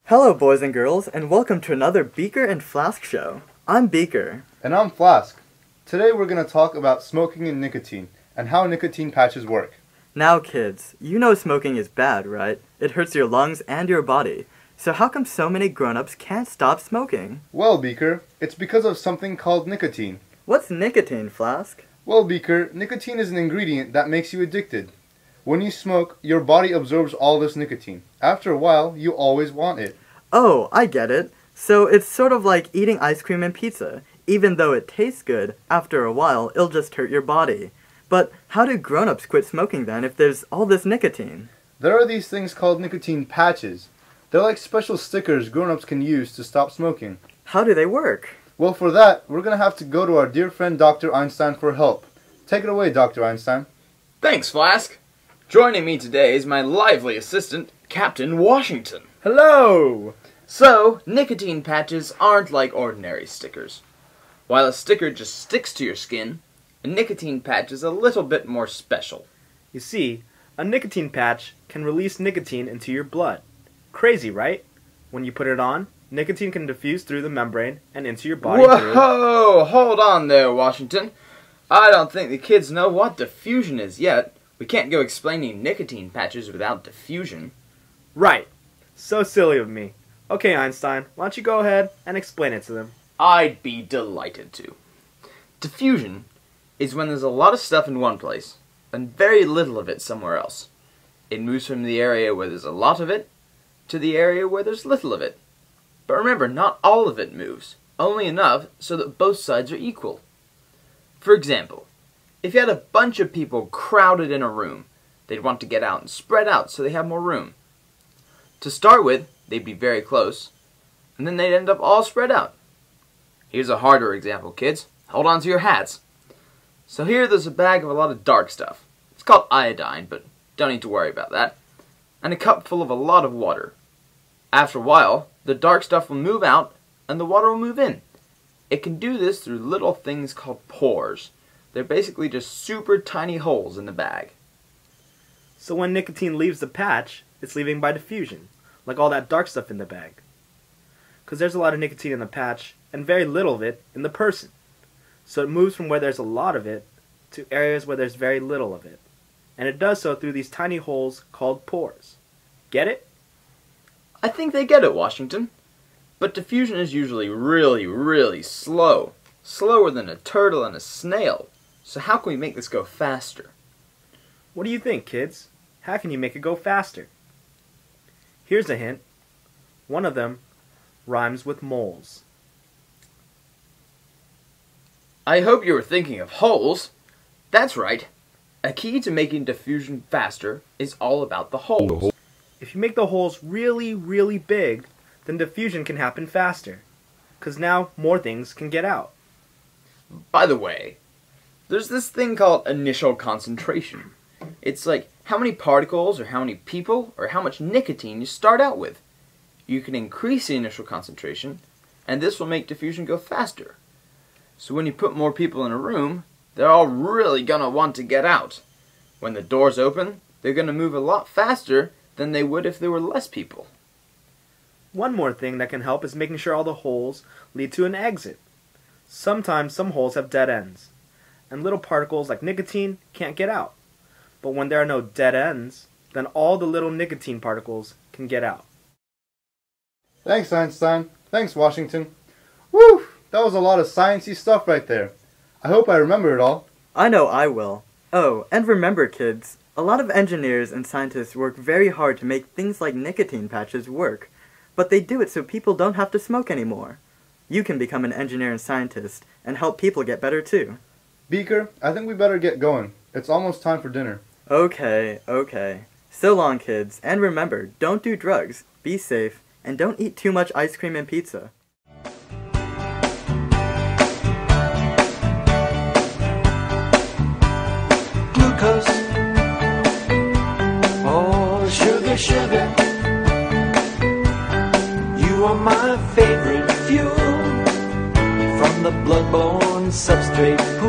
Hello, boys and girls, and welcome to another Beaker and Flask show. I'm Beaker. And I'm Flask. Today we're going to talk about smoking and nicotine, and how nicotine patches work. Now, kids, you know smoking is bad, right? It hurts your lungs and your body. So how come so many grown-ups can't stop smoking? Well, Beaker, it's because of something called nicotine. What's nicotine, Flask? Well, Beaker, nicotine is an ingredient that makes you addicted. When you smoke, your body absorbs all this nicotine. After a while, you always want it. Oh, I get it. So it's sort of like eating ice cream and pizza. Even though it tastes good, after a while, it'll just hurt your body. But how do grown-ups quit smoking then if there's all this nicotine? There are these things called nicotine patches. They're like special stickers grown-ups can use to stop smoking. How do they work? Well, for that, we're going to have to go to our dear friend Dr. Einstein for help. Take it away, Dr. Einstein. Thanks, Flask. Joining me today is my lively assistant, Captain Washington. Hello! So, nicotine patches aren't like ordinary stickers. While a sticker just sticks to your skin, a nicotine patch is a little bit more special. You see, a nicotine patch can release nicotine into your blood. Crazy, right? When you put it on, nicotine can diffuse through the membrane and into your body Whoa! Hold on there, Washington. I don't think the kids know what diffusion is yet. We can't go explaining nicotine patches without diffusion. Right. So silly of me. Okay, Einstein, why don't you go ahead and explain it to them? I'd be delighted to. Diffusion is when there's a lot of stuff in one place and very little of it somewhere else. It moves from the area where there's a lot of it to the area where there's little of it. But remember, not all of it moves, only enough so that both sides are equal. For example, if you had a bunch of people crowded in a room, they'd want to get out and spread out so they have more room. To start with, they'd be very close, and then they'd end up all spread out. Here's a harder example, kids. Hold on to your hats. So here there's a bag of a lot of dark stuff. It's called iodine, but don't need to worry about that. And a cup full of a lot of water. After a while, the dark stuff will move out, and the water will move in. It can do this through little things called pores. They're basically just super tiny holes in the bag. So when nicotine leaves the patch, it's leaving by diffusion, like all that dark stuff in the bag. Because there's a lot of nicotine in the patch, and very little of it in the person. So it moves from where there's a lot of it to areas where there's very little of it. And it does so through these tiny holes called pores. Get it? I think they get it, Washington. But diffusion is usually really, really slow. Slower than a turtle and a snail. So how can we make this go faster? What do you think, kids? How can you make it go faster? Here's a hint. One of them rhymes with moles. I hope you were thinking of holes. That's right. A key to making diffusion faster is all about the holes. If you make the holes really, really big, then diffusion can happen faster. Because now more things can get out. By the way, there's this thing called initial concentration. It's like how many particles or how many people or how much nicotine you start out with. You can increase the initial concentration, and this will make diffusion go faster. So when you put more people in a room, they're all really going to want to get out. When the doors open, they're going to move a lot faster than they would if there were less people. One more thing that can help is making sure all the holes lead to an exit. Sometimes some holes have dead ends, and little particles like nicotine can't get out. But when there are no dead ends, then all the little nicotine particles can get out. Thanks, Einstein. Thanks, Washington. Woo! That was a lot of sciencey stuff right there. I hope I remember it all. I know I will. Oh, and remember, kids, a lot of engineers and scientists work very hard to make things like nicotine patches work, but they do it so people don't have to smoke anymore. You can become an engineer and scientist and help people get better too. Beaker, I think we better get going. It's almost time for dinner. Okay. So long, kids, and remember, don't do drugs, be safe, and don't eat too much ice cream and pizza. Glucose, oh sugar, sugar, you are my favorite fuel. From the blood-borne substrate pool